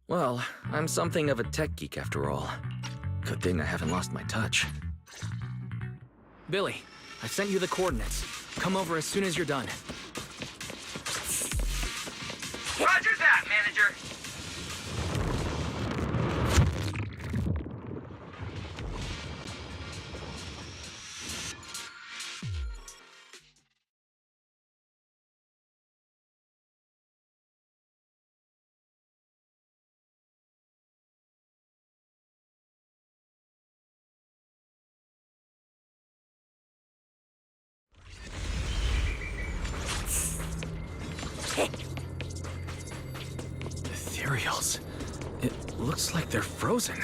Well, I'm something of a tech geek after all. Good thing I haven't lost my touch. Billy, I sent you the coordinates. Come over as soon as you're done. Roger that, manager. Ethereals. It looks like they're frozen.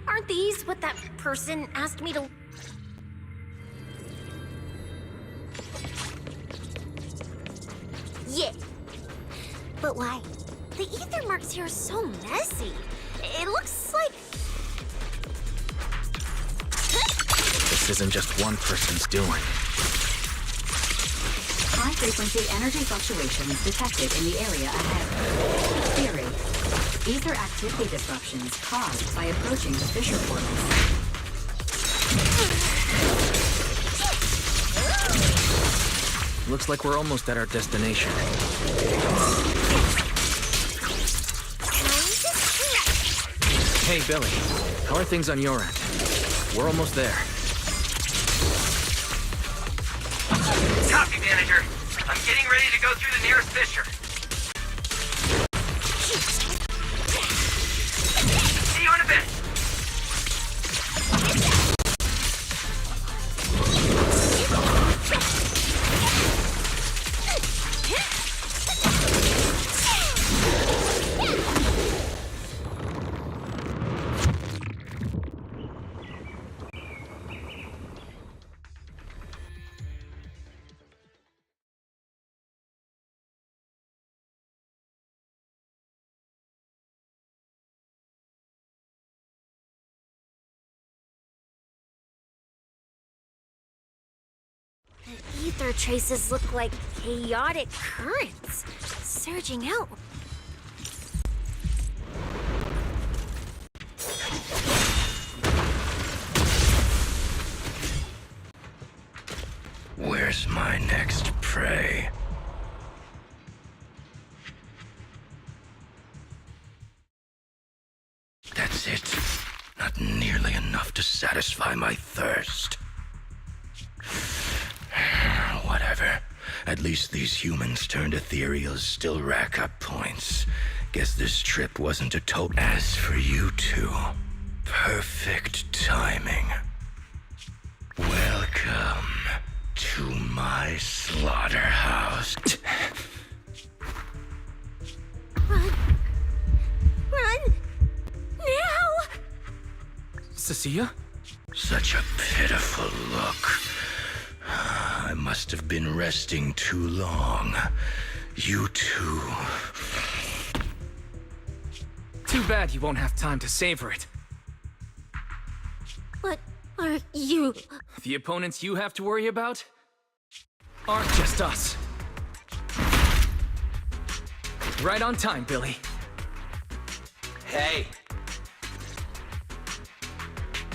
Aren't these what that person asked me to... Yeah. But why? The ether marks here are so messy. It looks like... This isn't just one person's doing. High-frequency energy fluctuations detected in the area ahead. Theory: ether activity disruptions caused by approaching the fissure portals. Looks like we're almost at our destination. Hey, Billy. How are things on your end? We're almost there. Copy, manager. I'm getting ready to go through the nearest fissure. See you in a bit. The ether traces look like chaotic currents, surging out. Where's my next prey? That's it. Not nearly enough to satisfy my thirst. Whatever. At least these humans turned ethereals still rack up points. Guess this trip wasn't a total. As for you two, perfect timing. Welcome to my slaughterhouse. Run! Run! Now! Cecilia? Such a pitiful look. I must have been resting too long. You two. Too bad you won't have time to savor it. What are you? The opponents you have to worry about aren't just us. Right on time, Billy. Hey.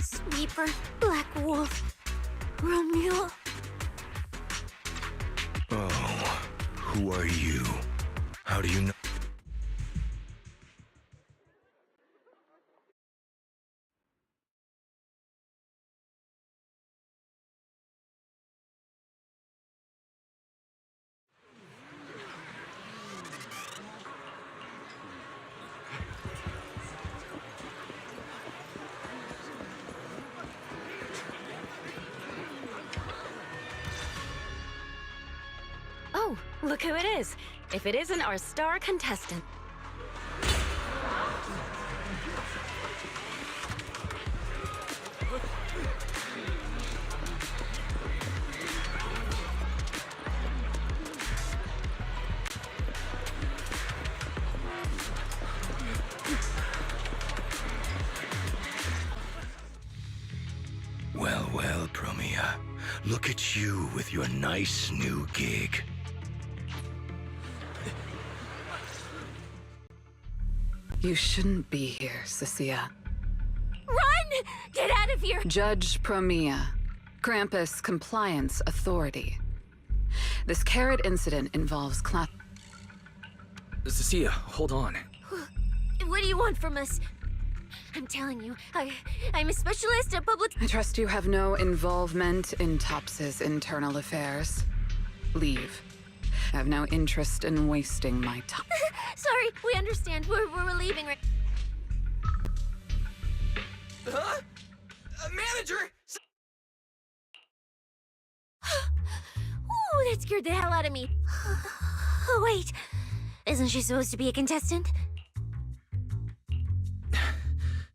Sweeper, Black Wolf, Romeo. Oh, who are you? How do you know? Oh, look who it is. If it isn't our star contestant. Well, well, Promia. Look at you with your nice new gig. You shouldn't be here, Cecilia. Run! Get out of here! Judge Promia, Krampus Compliance Authority. This carrot incident involves class. Cecilia, hold on. What do you want from us? I'm telling you, I'm a specialist at public... I trust you have no involvement in Tops's internal affairs. Leave. I have no interest in wasting my time. Sorry, we understand. We're leaving right... Huh? Manager! Ooh, that scared the hell out of me. Oh, wait. Isn't she supposed to be a contestant?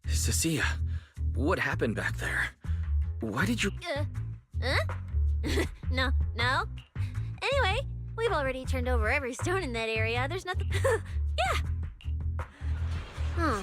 Cecilia, what happened back there? Why did you... No. Anyway, we've already turned over every stone in that area. There's nothing... Yeah. Huh.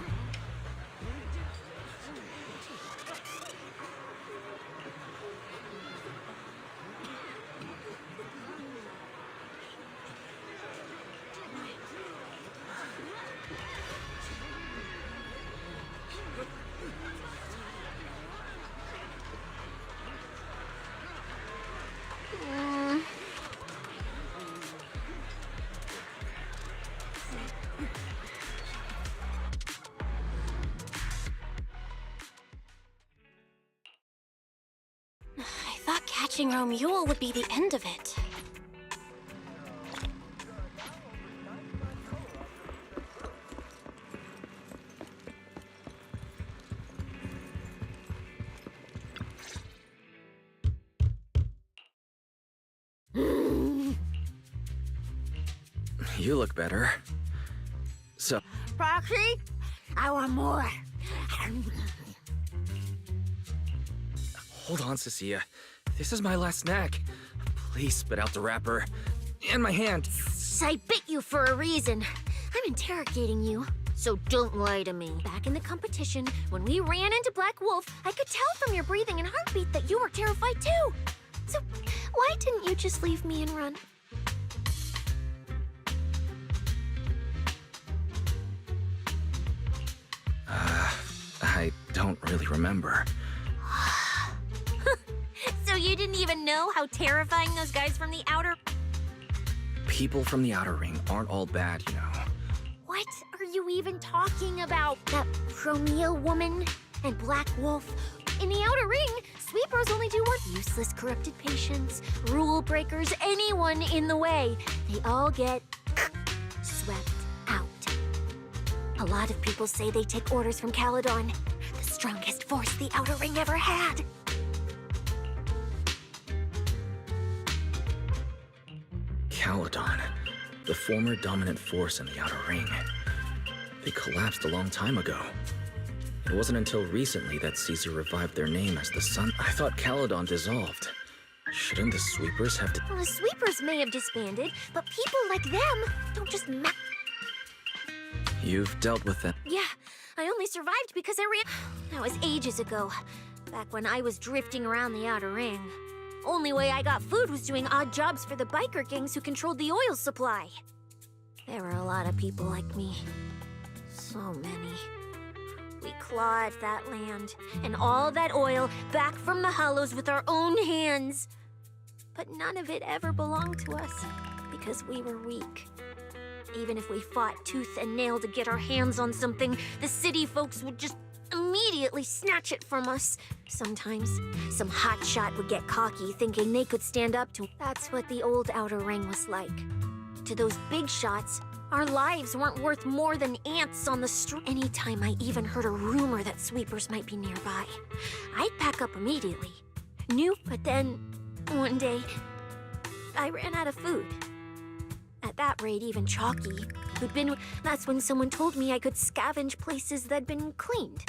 I thought catching Romule would be the end of it. You look better. So... Proxy, I want more. Hold on, Cecilia. This is my last snack. Please spit out the wrapper. And my hand. I bit you for a reason. I'm interrogating you. So don't lie to me. Back in the competition, when we ran into Black Wolf, I could tell from your breathing and heartbeat that you were terrified too. So why didn't you just leave me and run? I don't really remember. So you didn't even know how terrifying those guys from the outer... People from the Outer Ring aren't all bad, you know. What are you even talking about? That Promia woman and Black Wolf? In the Outer Ring, sweepers only do what? Useless corrupted patients, rule breakers, anyone in the way. They all get swept out. A lot of people say they take orders from Caledon, the strongest force the Outer Ring ever had. Caledon, the former dominant force in the Outer Ring. They collapsed a long time ago. It wasn't until recently that Caesar revived their name as the Sun. I thought Caledon dissolved. Shouldn't the sweepers have to... Well, the sweepers may have disbanded, but people like them don't just You've dealt with them. Yeah, I only survived because I ran... That was ages ago, back when I was drifting around the Outer Ring. Only way I got food was doing odd jobs for the biker gangs who controlled the oil supply. There were a lot of people like me. So many. We clawed that land and all that oil back from the hollows with our own hands. But none of it ever belonged to us because we were weak. Even if we fought tooth and nail to get our hands on something, the city folks would just immediately snatch it from us. Sometimes, some hotshot would get cocky, thinking they could stand up to... That's what the old Outer Ring was like. To those big shots, our lives weren't worth more than ants on the street. Anytime I even heard a rumor that sweepers might be nearby, I'd pack up immediately. But then, one day, I ran out of food. At that rate, even Chalky, who'd been... That's when someone told me I could scavenge places that'd been cleaned.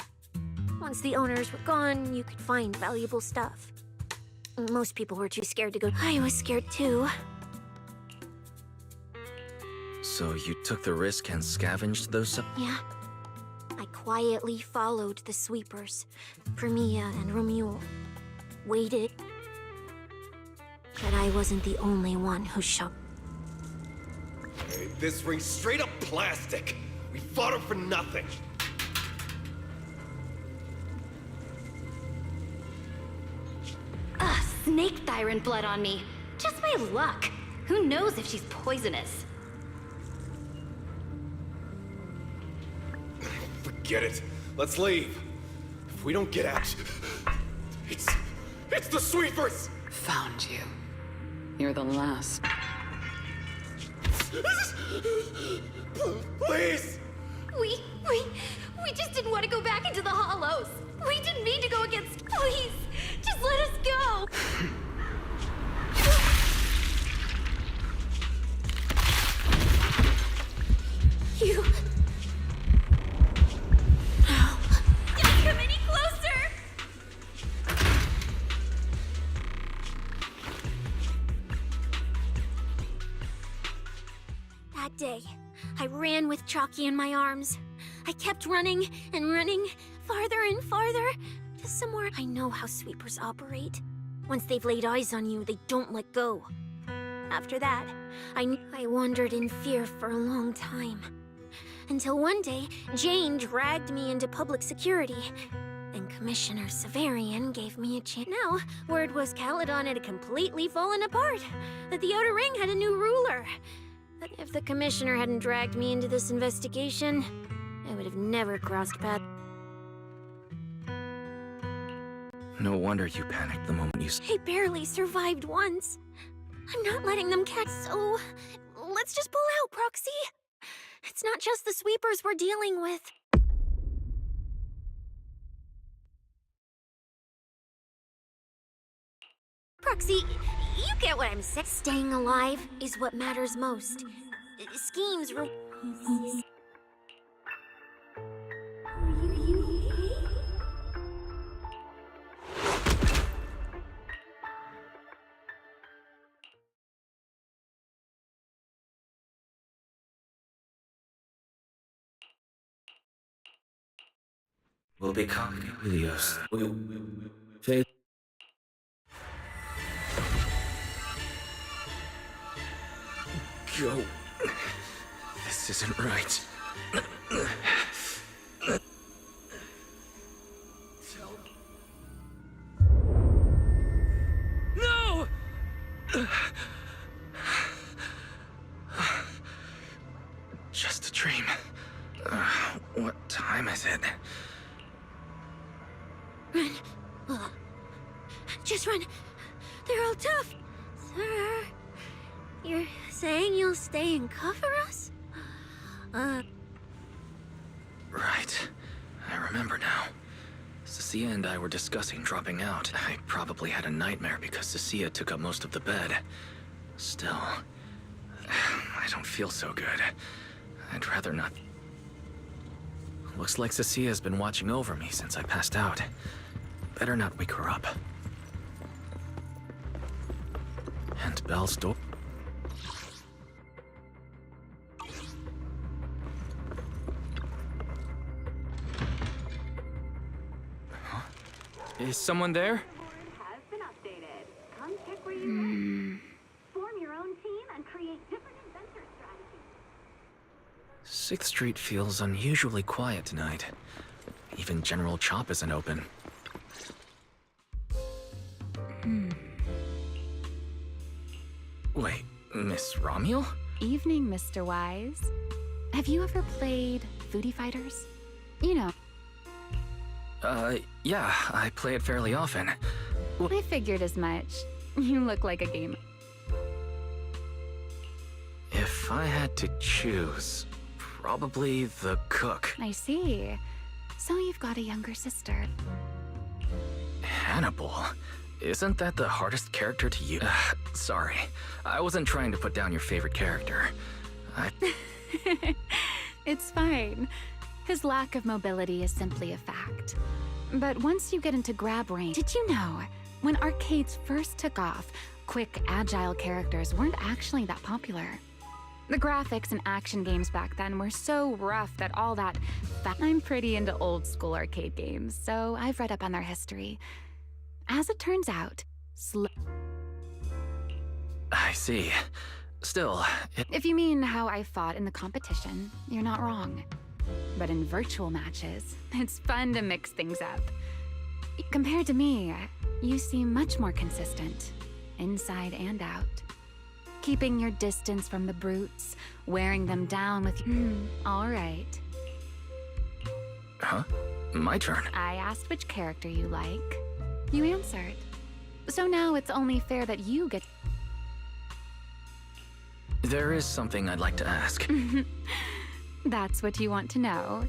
Once the owners were gone, you could find valuable stuff. Most people were too scared to go. I was scared too. So you took the risk and scavenged those... Yeah. I quietly followed the sweepers, Promia and Romule. Waited. But I wasn't the only one who showed... This ring's straight up plastic. We fought him for nothing. Ugh, snake thyron blood on me. Just my luck. Who knows if she's poisonous? Forget it. Let's leave. If we don't get out, it's the sweepers. Found you. You're the last. Please. We just didn't want to go back into the hollows. We didn't mean to go against. Please, just let us go. You. No. Don't come any closer. That day, I ran with Chalky in my arms. I kept running and running, farther and farther, to somewhere I know how sweepers operate. Once they've laid eyes on you, they don't let go. After that, I wandered in fear for a long time. Until one day, Jane dragged me into public security. Then Commissioner Severian gave me a chance. Now, word was Caledon had completely fallen apart, that the Outer Ring had a new ruler. But if the Commissioner hadn't dragged me into this investigation, I would have never crossed paths. No wonder you panicked the moment you... I barely survived once. I'm not letting them catch, so let's just pull out, Proxy. It's not just the sweepers we're dealing with. Proxy, you get what I'm saying. Staying alive is what matters most. Schemes... Will be coming with us. Faith. Go. This isn't right. No! Just a dream. What time is it? Run. Just run. They're all tough. Sir, you're saying you'll stay and cover us? Right. I remember now. Cecilia and I were discussing dropping out. I probably had a nightmare because Cecilia took up most of the bed. Still, I don't feel so good. I'd rather not... Looks like Cecilia's been watching over me since I passed out. Better not wake her up. And Belle's door... Huh? Is someone there? Has been updated. Come check where you live. Form your own team and create different adventure strategies. 6th Street feels unusually quiet tonight. Even General Chop isn't open. Wait, Miss Romuel? Evening, Mr. Wise. Have you ever played Foodie Fighters? You know. Yeah, I play it fairly often. I figured as much. You look like a gamer. If I had to choose, probably the cook. I see. So you've got a younger sister. Hannibal? Isn't that the hardest character to use? Sorry, I wasn't trying to put down your favorite character. It's fine. His lack of mobility is simply a fact. But once you get into grab range, did you know, when arcades first took off, quick, agile characters weren't actually that popular. The graphics in action games back then were so rough that all that... I'm pretty into old school arcade games, so I've read up on their history. As it turns out, I see. Still, If you mean how I fought in the competition, you're not wrong. But in virtual matches, it's fun to mix things up. Compared to me, you seem much more consistent, inside and out. Keeping your distance from the brutes, wearing them down with... all right. Huh? My turn. I asked which character you like. You answered. So now it's only fair that you get... There is something I'd like to ask. That's what you want to know.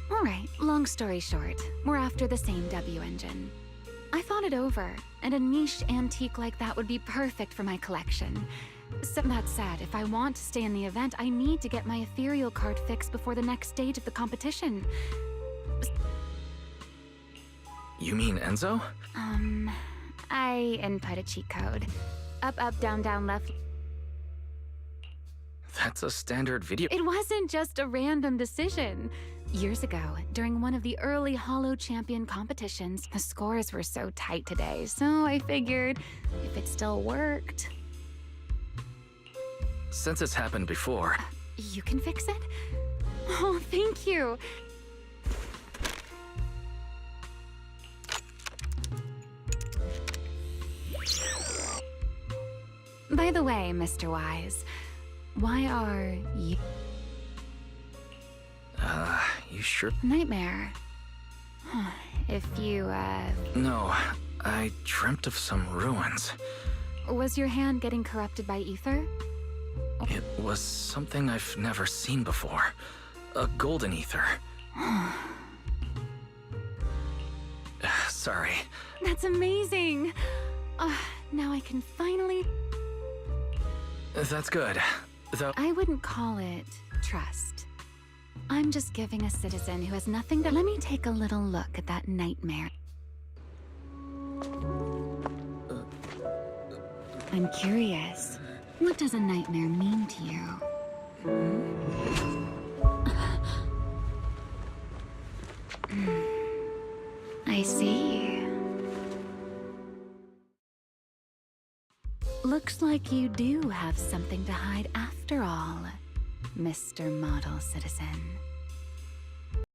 All right, long story short, we're after the same W engine. I thought it over, and a niche antique like that would be perfect for my collection. So that said, if I want to stay in the event, I need to get my ethereal card fixed before the next stage of the competition. You mean Enzo? I input a cheat code. Up, up, down, down, left. That's a standard video. It wasn't just a random decision. Years ago, during one of the early Hollow Champion competitions, the scores were so tight today, so I figured if it still worked... Since it's happened before... You can fix it? Oh, thank you. By the way, Mr. Wise, why are you... You sure? Nightmare. If you, No, I dreamt of some ruins. Was your hand getting corrupted by ether? It was something I've never seen before. A golden ether. Sorry. That's amazing. Now I can finally... That's good. Though... I wouldn't call it trust. I'm just giving a citizen who has nothing to... Let me take a little look at that nightmare. I'm curious. What does a nightmare mean to you? I see. Looks like you do have something to hide after all, Mr. Model Citizen.